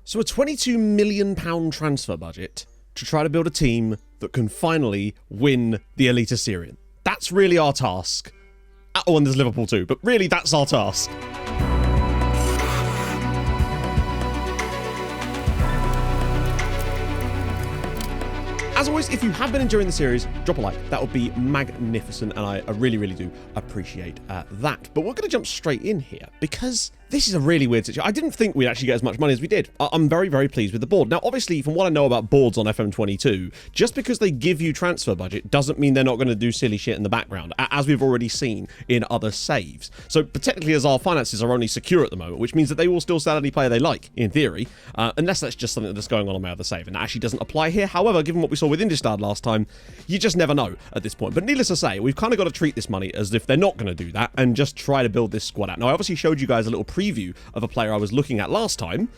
So a £22 million transfer budget to try to build a team that can finally win the Elite Assyrian. That's really our task. Oh, and there's Liverpool too, but really that's our task. As always, if you have been enjoying the series, drop a like. That would be magnificent, and I really, really do appreciate that. But we're going to jump straight in here, because this is a really weird situation. I didn't think we'd actually get as much money as we did. I'm very, very pleased with the board. Now, obviously, from what I know about boards on FM22, just because they give you transfer budget doesn't mean they're not going to do silly shit in the background, as we've already seen in other saves. So, particularly as our finances are only secure at the moment, which means that they will still sell any player they like, in theory, unless that's just something that's going on my other save, and that actually doesn't apply here. However, given what we saw with Indistad last time, you just never know at this point. But needless to say, we've kind of got to treat this money as if they're not going to do that and just try to build this squad out. Now, I obviously showed you guys a little preview of a player I was looking at last time,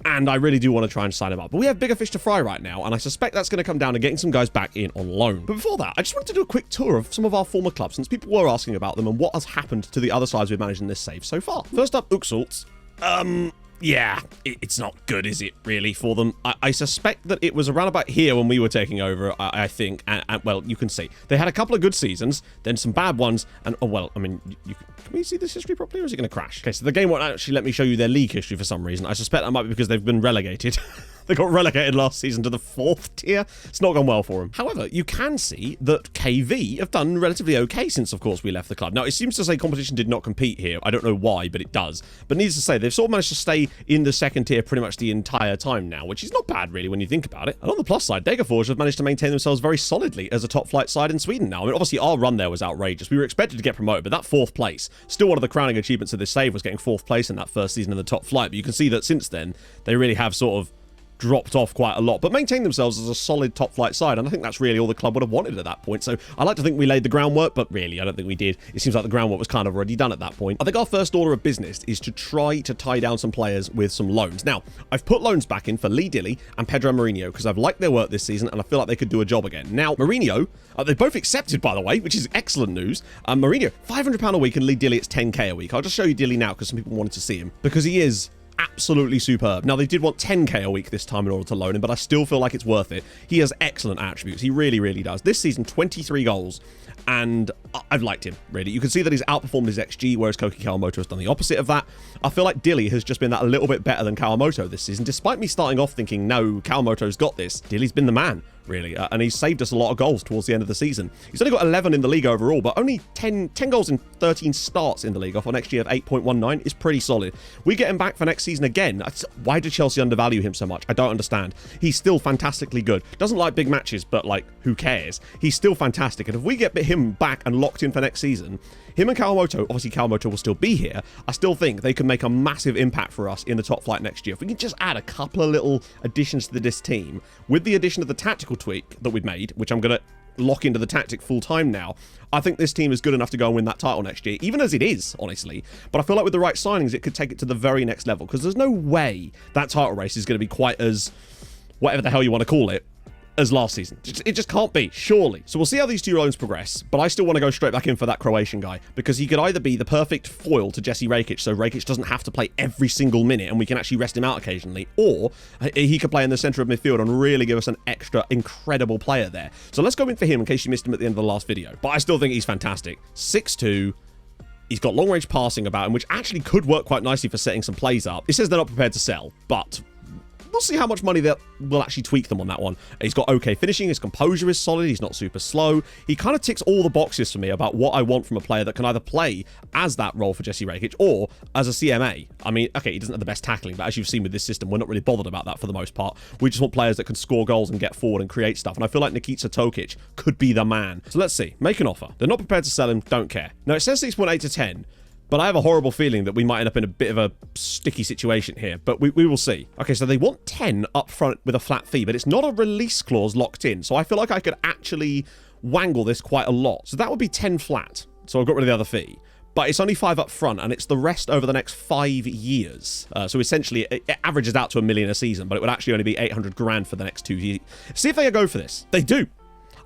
and I really do want to try and sign him up. But we have bigger fish to fry right now, and I suspect that's going to come down to getting some guys back in on loan. But before that, I just wanted to do a quick tour of some of our former clubs, since people were asking about them and what has happened to the other sides we've managed in this save so far. First up, Uxalt. Yeah, it's not good, is it, really, for them? I suspect that it was around about here when we were taking over, I think, and well, you can see. They had a couple of good seasons, then some bad ones, and, oh, well, I mean, can we see this history properly, or is it going to crash? Okay, so the game won't actually let me show you their league history for some reason. I suspect that might be because they've been relegated. They got relegated last season to the 4th tier. It's not gone well for them. However, you can see that KV have done relatively okay since, of course, we left the club. Now, it seems to say competition did not compete here. I don't know why, but it does. But needless to say, they've sort of managed to stay in the 2nd tier pretty much the entire time now, which is not bad, really, when you think about it. And on the plus side, Degerforge have managed to maintain themselves very solidly as a top-flight side in Sweden now. I mean, obviously, our run there was outrageous. We were expected to get promoted, but that 4th place, still one of the crowning achievements of this save was getting 4th place in that first season in the top flight. But you can see that since then, they really have sort of dropped off quite a lot, but maintained themselves as a solid top flight side, and I think that's really all the club would have wanted at that point. So I like to think we laid the groundwork, but really I don't think we did. It seems like the groundwork was kind of already done at that point. I think our first order of business is to try to tie down some players with some loans. Now, I've put loans back in for Lee Dilly and Pedro Mourinho because I've liked their work this season and I feel like they could do a job again. Now, Mourinho, they both accepted, by the way, which is excellent news. Mourinho, £500 a week, and Lee Dilly, it's 10k a week. I'll just show you Dilly now because some people wanted to see him, because he is absolutely superb. Now, they did want 10k a week this time in order to loan him, but I still feel like it's worth it. He has excellent attributes. He really, really does. This season, 23 goals, and I've liked him, really. You can see that he's outperformed his XG, whereas Koki Kawamoto has done the opposite of that. I feel like Dilly has just been that a little bit better than Kawamoto this season, despite me starting off thinking, no, Kawamoto's got this. Dilly's been the man, really, and he's saved us a lot of goals towards the end of the season. He's only got 11 in the league overall, but only 10 goals in 13 starts in the league off an XG of 8.19 is pretty solid. We get him back for next season again. Why did Chelsea undervalue him so much? I don't understand. He's still fantastically good. Doesn't like big matches, but like, who cares? He's still fantastic, and if we get him back and locked in for next season, him and Kawamoto, obviously Kawamoto will still be here, I still think they can make a massive impact for us in the top flight next year. If we can just add a couple of little additions to this team, with the addition of the tactical tweak that we've made, which I'm going to lock into the tactic full time now, I think this team is good enough to go and win that title next year, even as it is, honestly. But I feel like with the right signings, it could take it to the very next level, because there's no way that title race is going to be quite as, whatever the hell you want to call it, as last season. It just can't be, surely. So we'll see how these two loans progress, but I still want to go straight back in for that Croatian guy, because he could either be the perfect foil to Jesse Rakic, so Rakic doesn't have to play every single minute and we can actually rest him out occasionally, or he could play in the centre of midfield and really give us an extra incredible player there. So let's go in for him in case you missed him at the end of the last video. But I still think he's fantastic. 6'2". He's got long-range passing about him, which actually could work quite nicely for setting some plays up. It says they're not prepared to sell, but we'll see how much money that will actually tweak them on that one. He's got okay finishing. His composure is solid. He's not super slow. He kind of ticks all the boxes for me about what I want from a player that can either play as that role for Jesse Rakic or as a CMA. I mean, okay, he doesn't have the best tackling, but as you've seen with this system, we're not really bothered about that for the most part. We just want players that can score goals and get forward and create stuff. And I feel like Nikita Tokic could be the man. So let's see. Make an offer. They're not prepared to sell him. Don't care. Now, it says 6.8 to 10. But I have a horrible feeling that we might end up in a bit of a sticky situation here. But we will see. Okay, so they want 10 up front with a flat fee, but it's not a release clause locked in. So I feel like I could actually wangle this quite a lot. So that would be 10 flat. So I've got rid of the other fee. But it's only 5 up front, and it's the rest over the next 5 years. So essentially, it averages out to $1 million a season, but it would actually only be 800 grand for the next 2 years. See if they go for this. They do.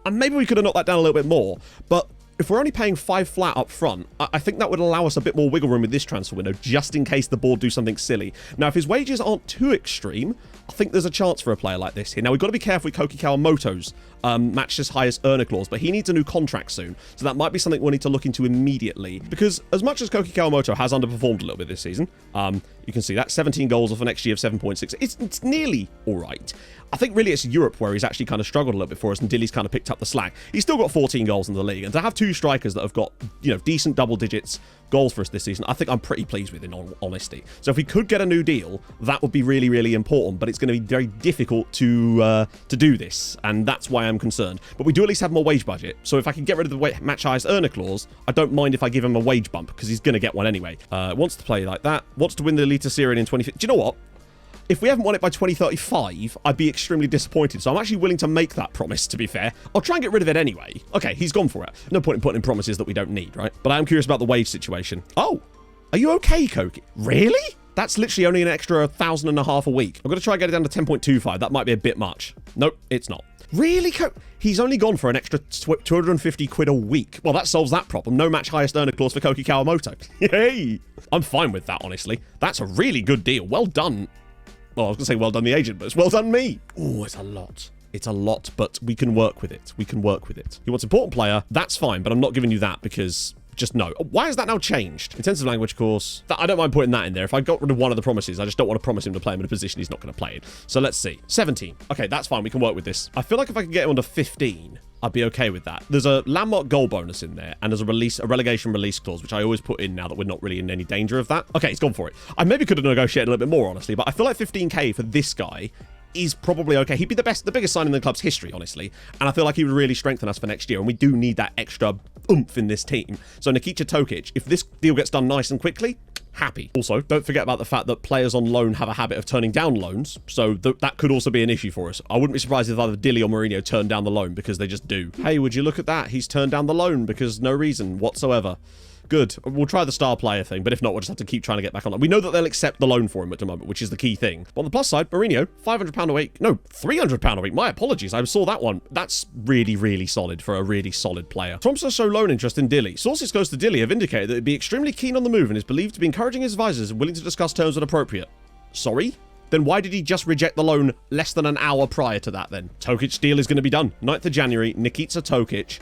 And maybe we could have knocked that down a little bit more, but if we're only paying 5 flat up front, I think that would allow us a bit more wiggle room with this transfer window, just in case the board do something silly. Now, if his wages aren't too extreme, I think there's a chance for a player like this here. Now, we've got to be careful with Koki Kawamoto's match his highest earner clause, but he needs a new contract soon, so that might be something we'll need to look into immediately, because as much as Koki Kawamoto has underperformed a little bit this season, you can see that 17 goals off an XG of 7.6. It's nearly all right. I think really it's Europe where he's actually kind of struggled a little bit for us, and Dilly's kind of picked up the slack. He's still got 14 goals in the league, and to have 2 strikers that have got, you know, decent double digits goals for us this season, I think I'm pretty pleased with, in all honesty. So if we could get a new deal, that would be really, really important, but it's going to be very difficult to do this, and that's why I'm concerned. But we do at least have more wage budget, so if I can get rid of the match highest earner clause, I don't mind if I give him a wage bump, because he's going to get one anyway. Wants to play like that, wants to win the Elite Syrian in 2050. Do you know what? If we haven't won it by 2035, I'd be extremely disappointed. So I'm actually willing to make that promise, to be fair. I'll try and get rid of it anyway. Okay, he's gone for it. No point in putting in promises that we don't need, right? But I am curious about the wage situation. Oh, are you okay, Koki? Really? That's literally only an extra 1,500 a week. I'm going to try and get it down to 10.25. That might be a bit much. Nope, it's not. Really, he's only gone for an extra 250 quid a week. Well, that solves that problem. No match highest earner clause for Koki Kawamoto. Yay! I'm fine with that, honestly. That's a really good deal. Well done. Well, I was going to say well done the agent, but it's well done me. Oh, it's a lot. It's a lot, but we can work with it. We can work with it. He wants important player. That's fine, but I'm not giving you that because just no. Why has that now changed? Intensive language course. I don't mind putting that in there. If I got rid of one of the promises, I just don't want to promise him to play him in a position he's not going to play in. So let's see. 17. Okay, that's fine. We can work with this. I feel like if I can get him under 15, I'd be okay with that. There's a landmark goal bonus in there, and there's a relegation release clause, which I always put in now that we're not really in any danger of that. Okay, he's gone for it. I maybe could have negotiated a little bit more, honestly, but I feel like 15k for this guy is probably okay. He'd be the biggest sign in the club's history, honestly, and I feel like he would really strengthen us for next year, and we do need that extra oomph in this team. So Nikita Tokic, if this deal gets done nice and quickly, happy. Also, don't forget about the fact that players on loan have a habit of turning down loans, so that could also be an issue for us. I wouldn't be surprised if either Dilly or Mourinho turned down the loan, because they just do. Hey, would you look at that? He's turned down the loan because no reason whatsoever. Good. We'll try the star player thing, but if not, we'll just have to keep trying to get back on loan. We know that they'll accept the loan for him at the moment, which is the key thing. But on the plus side, Mourinho, £500 a week. No, £300 a week. My apologies. I saw that one. That's really, really solid for a really solid player. Tromsø show loan interest in Dilly. Sources close to Dilly have indicated that he'd be extremely keen on the move and is believed to be encouraging his advisors and willing to discuss terms when appropriate. Sorry? Then why did he just reject the loan less than an hour prior to that then? Tokic deal is going to be done. 9th of January, Nikita Tokic.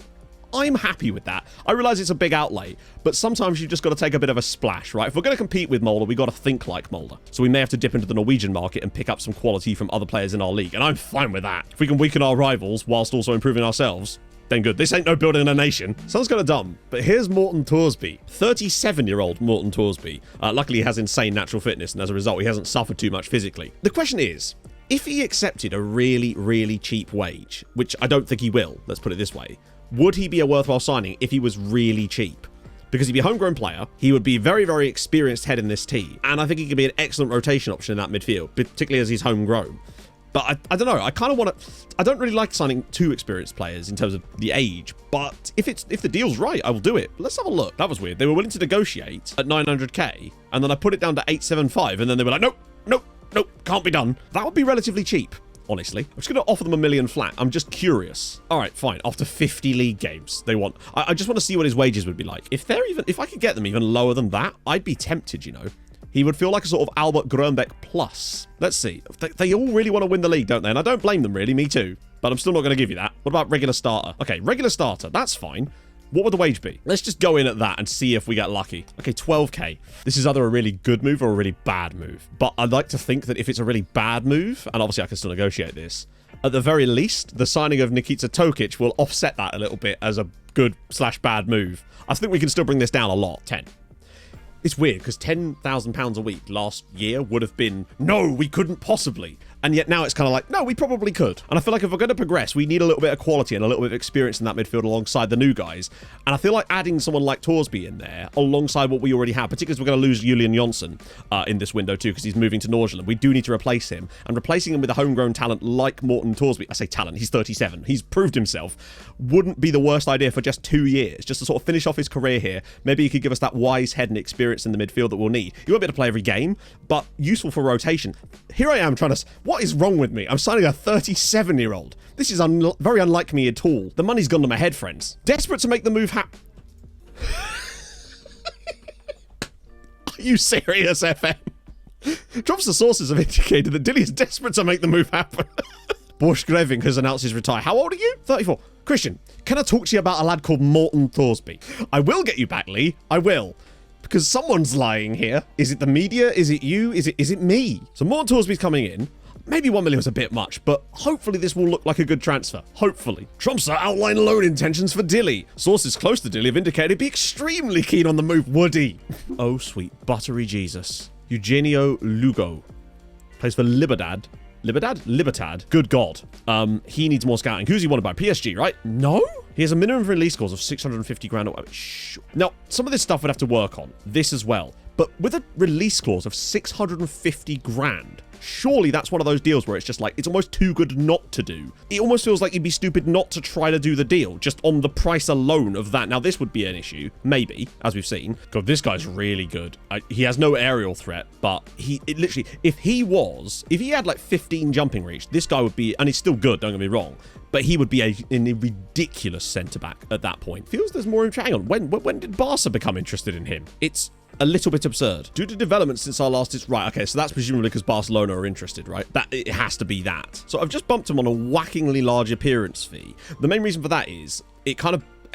I'm happy with that. I realize it's a big outlay, but sometimes you've just got to take a bit of a splash, right? If we're going to compete with Mulder, we've got to think like Mulder. So we may have to dip into the Norwegian market and pick up some quality from other players in our league, and I'm fine with that. If we can weaken our rivals whilst also improving ourselves, then good. This ain't no building a nation. Sounds kind of dumb, but here's Morten Thorsby. 37-year-old Morten Thorsby. Luckily, he has insane natural fitness, and as a result, he hasn't suffered too much physically. The question is, if he accepted a really, really cheap wage, which I don't think he will, let's put it this way, would he be a worthwhile signing if he was really cheap? Because he'd be a homegrown player, he would be a very, very experienced head in this team, and I think he could be an excellent rotation option in that midfield, particularly as he's homegrown. But I don't know, I kind of want to... I don't really like signing too experienced players in terms of the age, but if the deal's right, I will do it. Let's have a look. That was weird. They were willing to negotiate at 900k, and then I put it down to 875, and then they were like, nope, nope, nope, can't be done. That would be relatively cheap. Honestly, I'm just going to offer them $1 million flat. I'm just curious. All right, fine. After 50 league games, they want. I just want to see what his wages would be like. If I could get them even lower than that, I'd be tempted. You know, he would feel like a sort of Albert Grönbeck plus. Let's see. They all really want to win the league, don't they? And I don't blame them, really. Me too. But I'm still not going to give you that. What about regular starter? Okay, regular starter. That's fine. What would the wage be? Let's just go in at that and see if we get lucky. Okay, 12k. This is either a really good move or a really bad move. But I'd like to think that if it's a really bad move, and obviously I can still negotiate this, at the very least, the signing of Nikita Tokic will offset that a little bit as a good/bad move. I think we can still bring this down a lot. 10. It's weird because £10,000 a week last year would have been, no, we couldn't possibly. And yet now it's kind of like, no, we probably could. And I feel like if we're going to progress, we need a little bit of quality and a little bit of experience in that midfield alongside the new guys. And I feel like adding someone like Thorsby in there alongside what we already have, particularly as we're going to lose Julian Jonsson in this window too, because he's moving to Nordsjælland. We do need to replace him. And replacing him with a homegrown talent like Morten Thorsby, I say talent, he's 37. He's proved himself. Wouldn't be the worst idea for just 2 years, just to sort of finish off his career here. Maybe he could give us that wise head and experience in the midfield that we'll need. He won't be able to play every game, but useful for rotation. Here I am trying to... What is wrong with me? I'm signing a 37-year-old. This is very unlike me at all. The money's gone to my head, friends. Desperate to make the move happen. Are you serious, FM? Drops the sources have indicated that Dilly is desperate to make the move happen. Bosch Greving has announced his retire. How old are you? 34. Christian, can I talk to you about a lad called Morton Thorsby? I will get you back, Lee. I will. Because someone's lying here. Is it the media? Is it you? Is it me? So Morton Thorsby's coming in. Maybe 1 million was a bit much, but hopefully this will look like a good transfer. Hopefully. Trumpster outline loan intentions for Dilly. Sources close to Dilly have indicated he'd be extremely keen on the move, would he? Oh, sweet buttery Jesus. Eugenio Lugo. Plays for Libertad. Libertad? Good God. He needs more scouting. Who's he wanted by? PSG, right? No? He has a minimum release clause of 650 grand. Now, some of this stuff would have to work on. This as well. But with a release clause of 650 grand, surely that's one of those deals where it's just like, it's almost too good not to do. It almost feels like you'd be stupid not to try to do the deal, just on the price alone of that. Now, this would be an issue, maybe, as we've seen. God, this guy's really good. He has no aerial threat, but literally, if he had like 15 jumping reach, this guy would be, and he's still good, don't get me wrong, but he would be a ridiculous centre-back at that point. Feels there's more. Hang on, when did Barca become interested in him? It's a little bit absurd. Due to developments since our last... Right, okay, so that's presumably because Barcelona are interested, right? It has to be that. So I've just bumped him on a whackingly large appearance fee. The main reason for that is it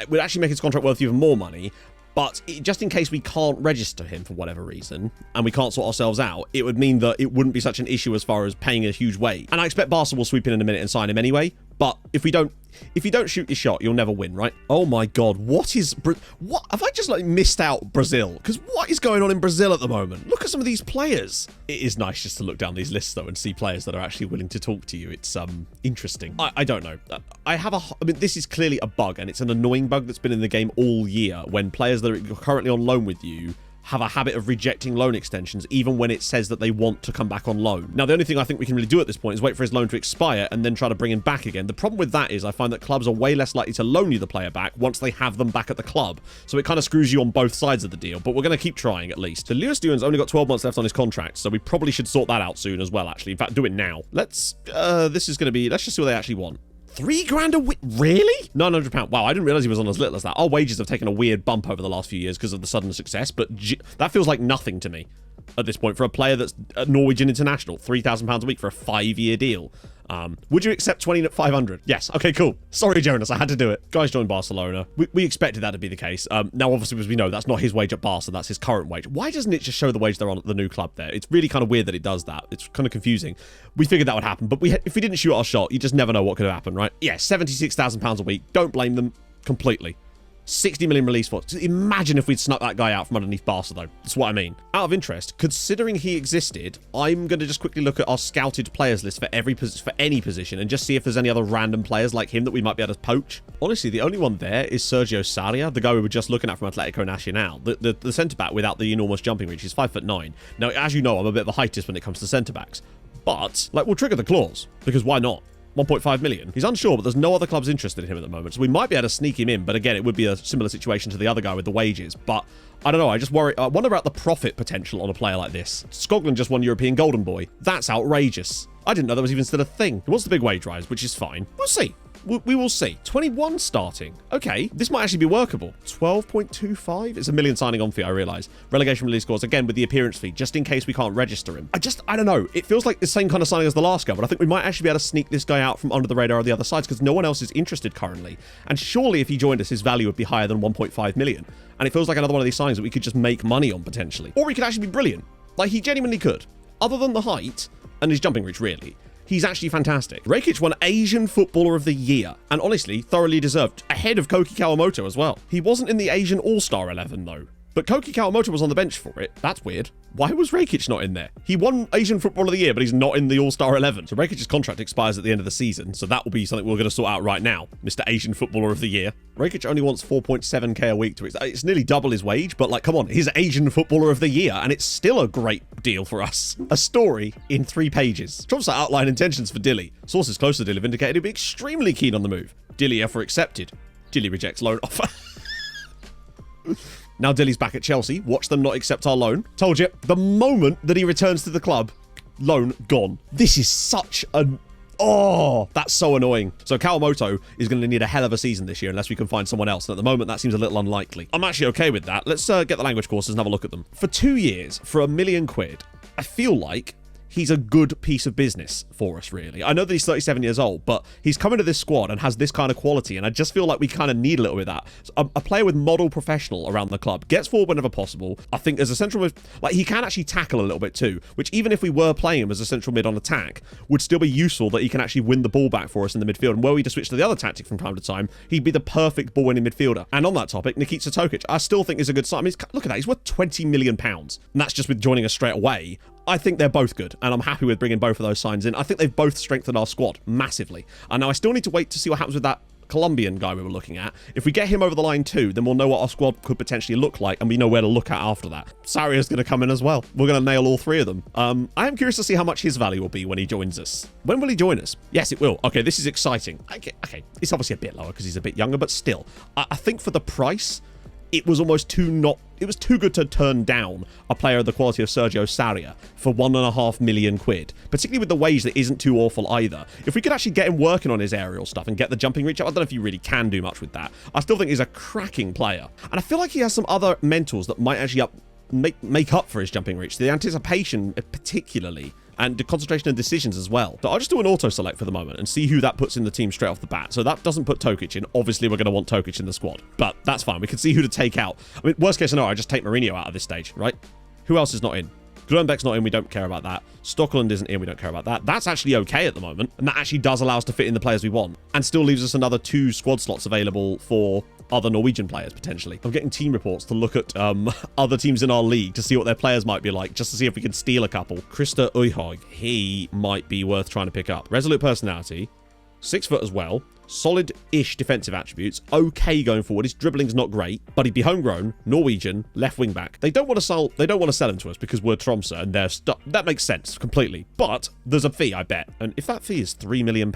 would actually make his contract worth even more money, but just in case we can't register him for whatever reason, and we can't sort ourselves out, it would mean that it wouldn't be such an issue as far as paying a huge wage. And I expect Barca will sweep in a minute and sign him anyway, but if you don't shoot your shot, you'll never win, right? Oh my God, what have I just like missed out Brazil? Because what is going on in Brazil at the moment? Look at some of these players. It is nice just to look down these lists though and see players that are actually willing to talk to you. It's interesting. I don't know. I mean, this is clearly a bug, and it's an annoying bug that's been in the game all year when players that are currently on loan with you have a habit of rejecting loan extensions even when it says that they want to come back on loan. Now, the only thing I think we can really do at this point is wait for his loan to expire and then try to bring him back again. The problem with that is I find that clubs are way less likely to loan you the player back once they have them back at the club. So it kind of screws you on both sides of the deal, but we're going to keep trying at least. So Lewis Duan's only got 12 months left on his contract, so we probably should sort that out soon as well, actually. In fact, do it now. Let's just see what they actually want. 3 grand a week? Really? £900. Wow, I didn't realize he was on as little as that. Our wages have taken a weird bump over the last few years because of the sudden success, but that feels like nothing to me at this point for a player that's a Norwegian international. £3,000 a week for a 5-year deal. Would you accept 20 at 500? Yes. Okay, cool. Sorry, Jonas, I had to do it. Guys joined Barcelona. We expected that to be the case. Now, obviously, as we know, that's not his wage at Barca. That's his current wage. Why doesn't it just show the wage they're on at the new club there? It's really kind of weird that it does that. It's kind of confusing. We figured that would happen, but if we didn't shoot our shot, you just never know what could have happened, right? Yeah, £76,000 a week. Don't blame them completely. 60 million release for. Imagine if we'd snuck that guy out from underneath Barca, though. That's what I mean. Out of interest, considering he existed, I'm going to just quickly look at our scouted players list for any position and just see if there's any other random players like him that we might be able to poach. Honestly, the only one there is Sergio Sarria, the guy we were just looking at from Atletico Nacional. The centre-back without the enormous jumping reach. He's 5'9". Now, as you know, I'm a bit of a heightist when it comes to centre-backs. But, like, we'll trigger the clause, because why not? 1.5 million. He's unsure, but there's no other clubs interested in him at the moment. So we might be able to sneak him in, but again, it would be a similar situation to the other guy with the wages. But I don't know. I wonder about the profit potential on a player like this. Skoglund just won European Golden Boy. That's outrageous. I didn't know that was even still a thing. He wants the big wage rise, which is fine. We'll see. We will see. 21 starting. Okay, this might actually be workable. 12.25? It's a million signing on fee, I realise. Relegation release scores, again, with the appearance fee, just in case we can't register him. I don't know. It feels like the same kind of signing as the last guy, but I think we might actually be able to sneak this guy out from under the radar of the other sides because no one else is interested currently. And surely if he joined us, his value would be higher than 1.5 million. And it feels like another one of these signings that we could just make money on, potentially. Or he could actually be brilliant. Like, he genuinely could. Other than the height and his jumping reach, really. He's actually fantastic. Rakic won Asian Footballer of the Year, and honestly, thoroughly deserved, ahead of Koki Kawamoto as well. He wasn't in the Asian All-Star 11, though. But Koki Kawamoto was on the bench for it. That's weird. Why was Rakic not in there? He won Asian Footballer of the Year, but he's not in the All-Star 11. So Rakic's contract expires at the end of the season, so that will be something we're going to sort out right now. Mr. Asian Footballer of the Year. Rakic only wants 4.7k a week. It's nearly double his wage, but like, come on, he's Asian Footballer of the Year, and it's still a great deal for us. A story in 3 pages. Trump's outline intentions for Dilly. Sources close to Dilly have indicated he'd be extremely keen on the move. Dilly offer accepted. Dilly rejects loan offer. Now Dilly's back at Chelsea. Watch them not accept our loan. Told you, the moment that he returns to the club, loan gone. This is such an... Oh, that's so annoying. So Kawamoto is going to need a hell of a season this year unless we can find someone else. And at the moment, that seems a little unlikely. I'm actually okay with that. Let's get the language courses and have a look at them. For 2 years, for £1 million, I feel like he's a good piece of business for us, really. I know that he's 37 years old, but he's come into this squad and has this kind of quality, and I just feel like we kind of need a little bit of that. So a player with model professional around the club, gets forward whenever possible. I think as a central mid, like, he can actually tackle a little bit too, which even if we were playing him as a central mid on attack, would still be useful that he can actually win the ball back for us in the midfield. And were we to switch to the other tactic from time to time, he'd be the perfect ball-winning midfielder. And on that topic, Nikita Tokic, I still think is a good sign. I mean, look at that, he's worth £20 million, and that's just with joining us straight away. I think they're both good, and I'm happy with bringing both of those signs in. I think they've both strengthened our squad massively. And now I still need to wait to see what happens with that Colombian guy we were looking at. If we get him over the line too, then we'll know what our squad could potentially look like, and we know where to look at after that. Saria's going to come in as well. We're going to nail all three of them. I am curious to see how much his value will be when he joins us. When will he join us? Yes, it will. Okay, this is exciting. Okay, it's obviously a bit lower because he's a bit younger, but still. I think for the price, it was almost too good to turn down a player of the quality of Sergio Sarria for £1.5 million, particularly with the wage that isn't too awful either. If we could actually get him working on his aerial stuff and get the jumping reach up, I don't know if you really can do much with that. I still think he's a cracking player. And I feel like he has some other mentals that might actually make up for his jumping reach. The anticipation particularly, and the concentration and decisions as well. So I'll just do an auto select for the moment and see who that puts in the team straight off the bat. So that doesn't put Tokic in. Obviously, we're going to want Tokic in the squad, but that's fine. We can see who to take out. I mean, worst case scenario, I just take Mourinho out of this stage, right? Who else is not in? Grönbeck's not in, we don't care about that. Stockland isn't in, we don't care about that. That's actually okay at the moment, and that actually does allow us to fit in the players we want, and still leaves us another 2 squad slots available for other Norwegian players, potentially. I'm getting team reports to look at other teams in our league to see what their players might be like, just to see if we can steal a couple. Krista Uyhog, he might be worth trying to pick up. Resolute personality, 6 foot as well, solid-ish defensive attributes, okay going forward. His dribbling's not great, but he'd be homegrown, Norwegian, left wing back. They don't want to sell him to us because we're Tromsø and they're stuck. That makes sense completely. But there's a fee, I bet. And if that fee is £3 million,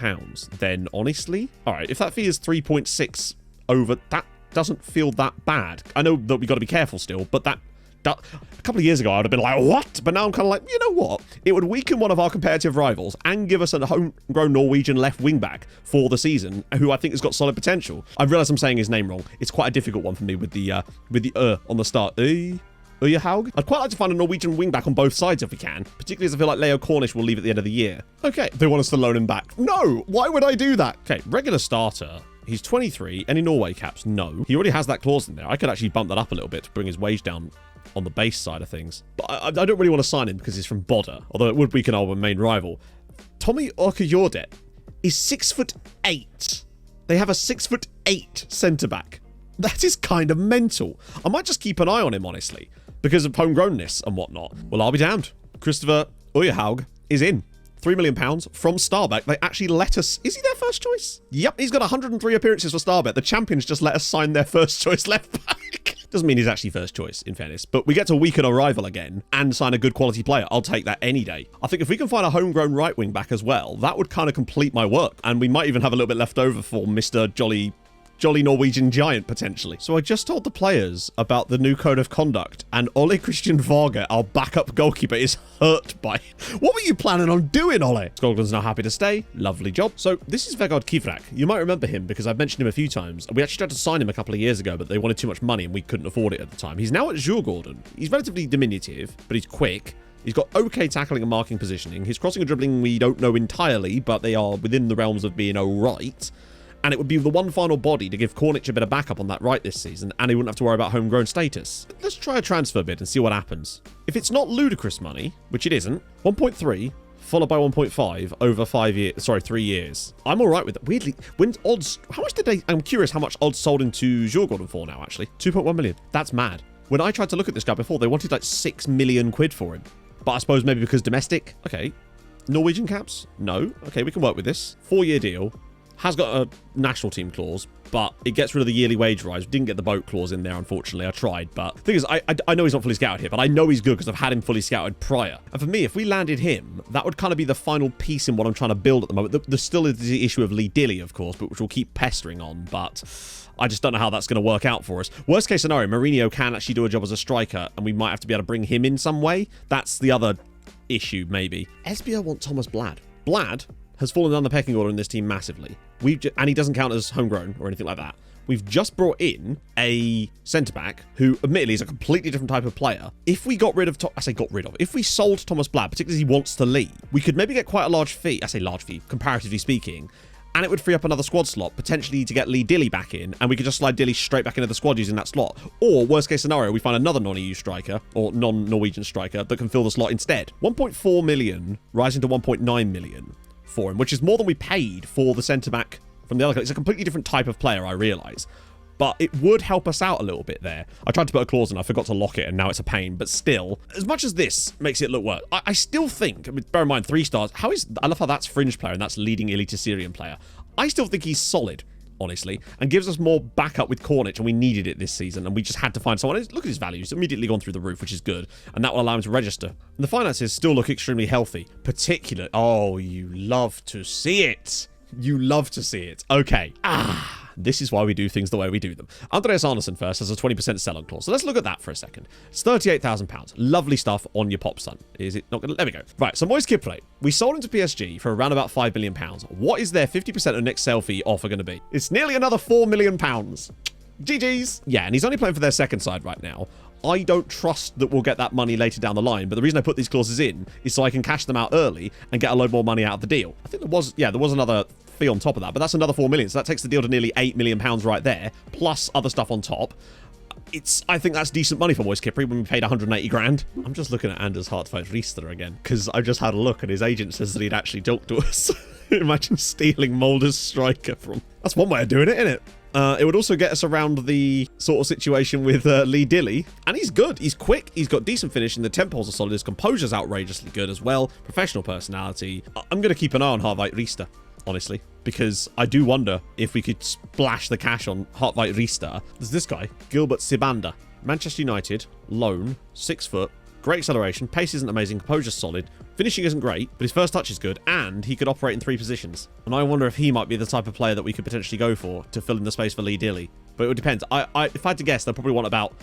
then honestly, all right, if that fee is 3.6 over, that doesn't feel that bad. I know that we got to be careful still, but that a couple of years ago, I would have been like, what? But now I'm kind of like, you know what? It would weaken one of our competitive rivals and give us a homegrown Norwegian left wing back for the season, who I think has got solid potential. I realise I'm saying his name wrong. It's quite a difficult one for me with the on the start. Haug? I'd quite like to find a Norwegian wing back on both sides if we can, particularly as I feel like Leo Cornish will leave at the end of the year. Okay, they want us to loan him back. No, why would I do that? Okay, regular starter. He's 23. Any Norway caps? No. He already has that clause in there. I could actually bump that up a little bit to bring his wage down on the base side of things. But I don't really want to sign him because he's from Bodø, although it would weaken our main rival. Tommy Orkajordet is 6'8". They have a 6'8" centre-back. That is kind of mental. I might just keep an eye on him, honestly, because of homegrownness and whatnot. Well, I'll be damned. Christopher Uyhaug is in. £3 million from Starbek. They actually let us... Is he their first choice? Yep, he's got 103 appearances for Starbek. The champions just let us sign their first choice left back. Doesn't mean he's actually first choice, in fairness. But we get to weaken our rival again and sign a good quality player. I'll take that any day. I think if we can find a homegrown right wing back as well, that would kind of complete my work. And we might even have a little bit left over for Mr. Jolly Norwegian giant, potentially. So I just told the players about the new code of conduct, and Ole Christian Varga, our backup goalkeeper, is hurt by it. What were you planning on doing, Ole? Skoglund's now happy to stay. Lovely job. So this is Vegard Kivrak. You might remember him because I've mentioned him a few times. We actually tried to sign him a couple of years ago, but they wanted too much money and we couldn't afford it at the time. He's now at Djurgården. He's relatively diminutive, but he's quick. He's got okay tackling and marking positioning. His crossing and dribbling we don't know entirely, but they are within the realms of being alright. And it would be the one final body to give Cornic a bit of backup on that right this season, and he wouldn't have to worry about homegrown status. Let's try a transfer bid and see what happens. If it's not ludicrous money, which it isn't, 1.3 followed by 1.5 over 3 years. I'm all right with it. Weirdly, when odds, how much did they? I'm curious how much odds sold into Djurgården for now. Actually, 2.1 million. That's mad. When I tried to look at this guy before, they wanted like £6 million for him. But I suppose maybe because domestic. Okay, Norwegian caps? No. Okay, we can work with this. 4-year deal. Has got a national team clause, but it gets rid of the yearly wage rise. Didn't get the boat clause in there, unfortunately. I tried, but the thing is, I know he's not fully scouted here, but I know he's good because I've had him fully scouted prior. And for me, if we landed him, that would kind of be the final piece in what I'm trying to build at the moment. There still is the issue of Lee Dilly, of course, but which we'll keep pestering on, but I just don't know how that's going to work out for us. Worst case scenario, Mourinho can actually do a job as a striker, and we might have to be able to bring him in some way. That's the other issue, maybe. Esbjerg want Thomas Blad. Blad has fallen down the pecking order in this team massively. And he doesn't count as homegrown or anything like that. We've just brought in a centre-back who, admittedly, is a completely different type of player. If we got rid of... If we sold Thomas Blad, particularly as he wants to leave, we could maybe get quite a large fee. I say large fee, comparatively speaking. And it would free up another squad slot, potentially to get Lee Dilly back in, and we could just slide Dilly straight back into the squad using that slot. Or, worst case scenario, we find another non-EU striker, or non-Norwegian striker, that can fill the slot instead. 1.4 million, rising to 1.9 million for him, which is more than we paid for the centre-back from the other club. It's a completely different type of player, I realise. But it would help us out a little bit there. I tried to put a clause in, I forgot to lock it, and now it's a pain. But still, as much as this makes it look worse, I still think, I mean, bear in mind, 3 stars. I love how that's fringe player and that's leading elite Syrian player. I still think he's solid, honestly, and gives us more backup with Cornic, and we needed it this season, and we just had to find someone. Look at his values, immediately gone through the roof, which is good, and that will allow him to register. And the finances still look extremely healthy, particularly... Oh, you love to see it. You love to see it. Okay. This is why we do things the way we do them. Andreas Arneson first has a 20% sell-on clause. So let's look at that for a second. It's £38,000. Lovely stuff on your pop, son. Is it not going to... There we go. Right, so Moise Kipre. We sold him to PSG for around about £5 million. What is their 50% of next sell fee offer going to be? It's nearly another £4 million. GG's. Yeah, and he's only playing for their second side right now. I don't trust that we'll get that money later down the line, but the reason I put these clauses in is so I can cash them out early and get a load more money out of the deal. I think there was another fee on top of that, but that's another 4 million, so that takes the deal to nearly £8 million right there, plus other stuff on top. I think that's decent money for Moise Kipre when we paid 180 grand. I'm just looking at Anders Hartweit Riester again, because I just had a look and his agent says that he'd actually talked to us. Imagine stealing Mulder's striker from... That's one way of doing it, isn't it? It would also get us around the sort of situation with Lee Dilly. And he's good. He's quick. He's got decent finishing. The temp holes are solid. His composure's outrageously good as well. Professional personality. I'm going to keep an eye on Hartweit Riester, honestly, because I do wonder if we could splash the cash on Hartweit Riester. There's this guy, Gilbert Sibanda. Manchester United, loan, 6 foot. Great acceleration, pace isn't amazing, composure's solid, finishing isn't great, but his first touch is good, and he could operate in 3 positions. And I wonder if he might be the type of player that we could potentially go for to fill in the space for Lee Dilly. But it would depend. If I had to guess, they'll probably want about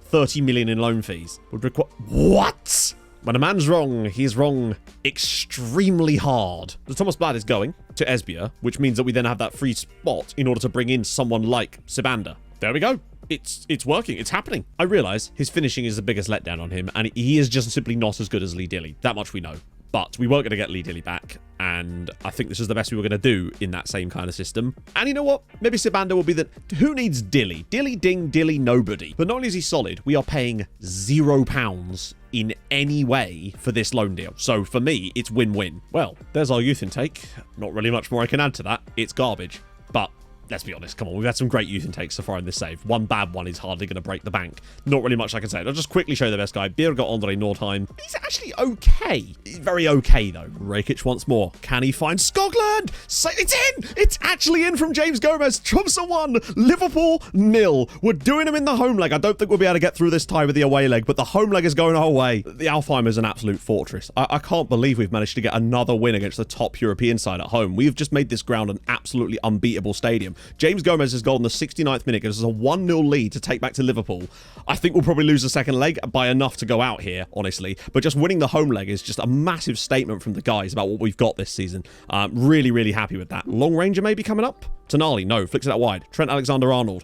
30 million in loan fees. Would require... What? When a man's wrong, he's wrong extremely hard. So Thomas Blad is going to Esbjerg, which means that we then have that free spot in order to bring in someone like Sibanda. There we go. It's working. It's happening. I realise his finishing is the biggest letdown on him, and he is just simply not as good as Lee Dilly. That much we know. But we weren't going to get Lee Dilly back, and I think this is the best we were going to do in that same kind of system. And you know what? Maybe Sibanda will be the... Who needs Dilly? Dilly ding, Dilly nobody. But not only is he solid, we are paying £0 in any way for this loan deal. So for me, it's win-win. Well, there's our youth intake. Not really much more I can add to that. It's garbage. But... let's be honest, come on, we've had some great youth intakes so far in this save. One bad one is hardly going to break the bank. Not really much I can say. I'll just quickly show you the best guy. Birger Andre Nordheim. He's actually okay. He's very okay, though. Rakic once more. Can he find Scotland? It's in! It's actually in from James Gomez. Tromsø 1, Liverpool 0. We're doing them in the home leg. I don't think we'll be able to get through this tie with the away leg, but the home leg is going our way. The Alfheim is an absolute fortress. I can't believe we've managed to get another win against the top European side at home. We've just made this ground an absolutely unbeatable stadium. James Gomez's goal in the 69th minute gives us a 1-0 lead to take back to Liverpool. I think we'll probably lose the second leg by enough to go out here, honestly. But just winning the home leg is just a massive statement from the guys about what we've got this season. Really, really happy with that. Long Ranger maybe coming up? Tonali, no, flicks it out wide. Trent Alexander-Arnold.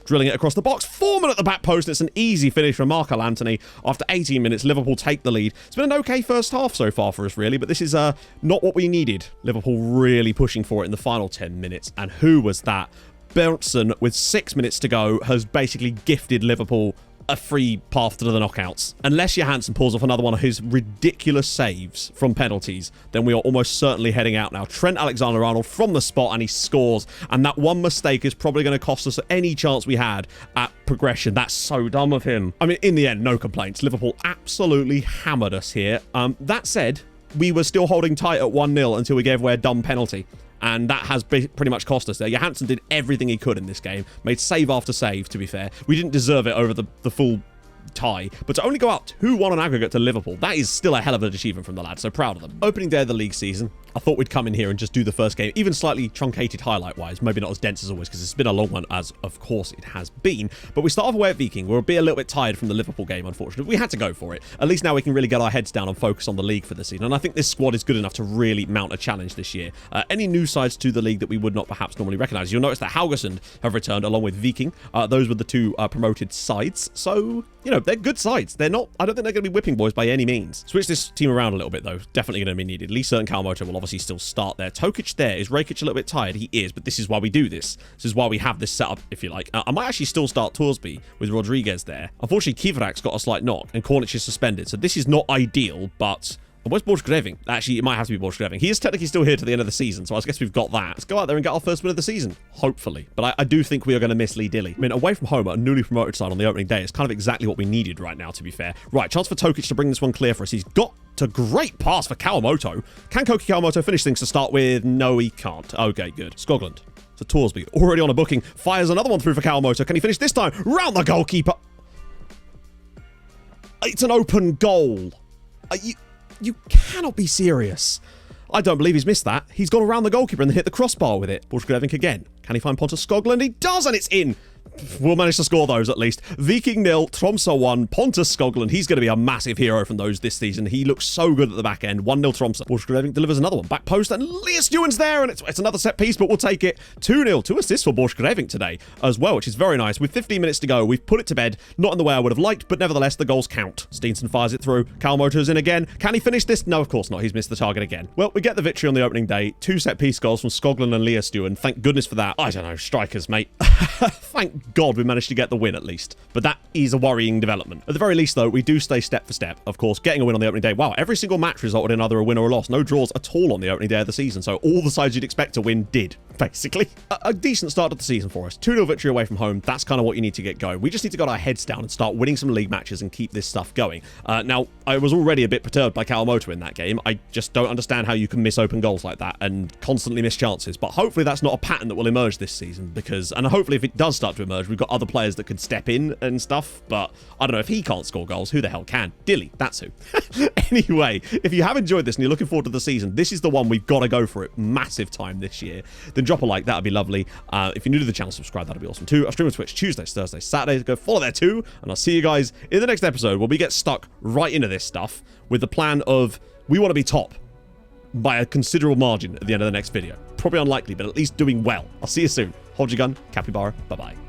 Drilling it across the box. Foreman at the back post. It's an easy finish from Marco Anthony. After 18 minutes, Liverpool take the lead. It's been an okay first half so far for us, really, but this is not what we needed. Liverpool really pushing for it in the final 10 minutes. And who was that? Berntsen, with 6 minutes to go, has basically gifted Liverpool a free path to the knockouts. Unless Johansson pulls off another one of his ridiculous saves from penalties, then we are almost certainly heading out now. Trent Alexander-Arnold from the spot, and he scores. And that one mistake is probably going to cost us any chance we had at progression. That's so dumb of him. I mean, in the end, no complaints. Liverpool absolutely hammered us here. That said, we were still holding tight at 1-0 until we gave away a dumb penalty. And that has pretty much cost us there. Johansson did everything he could in this game. Made save after save, to be fair. We didn't deserve it over the full tie. But to only go up 2-1 on aggregate to Liverpool, that is still a hell of an achievement from the lads. So proud of them. Opening day of the league season. I thought we'd come in here and just do the first game, even slightly truncated highlight-wise, maybe not as dense as always, because it's been a long one, as of course it has been. But we start off away at Viking. We'll be a little bit tired from the Liverpool game, unfortunately. We had to go for it. At least now we can really get our heads down and focus on the league for this season. And I think this squad is good enough to really mount a challenge this year. Any new sides to the league that we would not perhaps normally recognise? You'll notice that Haugesund have returned along with Viking. Those were the two promoted sides. So, you know, they're good sides. They're not, I don't think they're going to be whipping boys by any means. Switch this team around a little bit, though. Definitely going to be needed. Lisa and Kawamoto will obviously still start there. Tokic there. Is Rakic a little bit tired? He is, but this is why we do this. This is why we have this setup, if you like. I might actually still start Torsby with Rodriguez there. Unfortunately, Kivrak's got a slight knock, and Kornic is suspended, so this is not ideal, but... Where's Borchgreving? Actually, it might have to be Borchgreving. He is technically still here to the end of the season, so I guess we've got that. Let's go out there and get our first win of the season. Hopefully. But I do think we are going to miss Lee Dilly. I mean, away from home at a newly promoted side on the opening day is kind of exactly what we needed right now, to be fair. Right, chance for Tokic to bring this one clear for us. He's got a great pass for Kawamoto. Can Koki Kawamoto finish things to start with? No, he can't. Okay, good. Skoglund to Torsby. Already on a booking. Fires another one through for Kawamoto. Can he finish this time? Round the goalkeeper. It's an open goal. You cannot be serious. I don't believe he's missed that. He's gone around the goalkeeper and hit the crossbar with it. Borchgrevink again. Can he find Pontus Skoglund? He does, and it's in. We'll manage to score those at least. Viking 0, Tromsø 1, Pontus Skoglund. He's going to be a massive hero from those this season. He looks so good at the back end. 1-0 Tromsø. Borchgrevink delivers another one. Back post, and Elias Ewan's there, and it's another set piece, but we'll take it. 2-0. 2 assists for Borchgrevink today as well, which is very nice. With 15 minutes to go, we've put it to bed. Not in the way I would have liked, but nevertheless, the goals count. Steenson fires it through. Kawamoto's in again. Can he finish this? No, of course not. He's missed the target again. Well, we get the victory on the opening day. 2 set-piece goals from Skoglund and Elias Ewan. Thank goodness for that. I don't know, strikers, mate. Thank God we managed to get the win at least. But that is a worrying development. At the very least, though, we do stay step for step. Of course, getting a win on the opening day. Wow, every single match resulted in either a win or a loss. No draws at all on the opening day of the season. So all the sides you'd expect to win did, basically. A decent start of the season for us. 2-0 victory away from home. That's kind of what you need to get going. We just need to get our heads down and start winning some league matches and keep this stuff going. Now, I was already a bit perturbed by Kawamoto in that game. I just don't understand how you can miss open goals like that and constantly miss chances. But hopefully that's not a pattern that will emerge this season, because, and hopefully if it does start to emerge, we've got other players that could step in and stuff. But I don't know, if he can't score goals, who the hell can? Dilly, that's who. Anyway, if you have enjoyed this and you're looking forward to the season, this is the one we've got to go for it. Massive time this year. Then drop a like, that'd be lovely. If you're new to the channel, subscribe, that'd be awesome too. I stream on Twitch Tuesdays, Thursdays, Saturdays. Go follow there too. And I'll see you guys in the next episode where we get stuck right into this stuff with the plan of we want to be top by a considerable margin at the end of the next video. Probably unlikely, but at least doing well. I'll see you soon. Hold your gun, capybara. Bye-bye.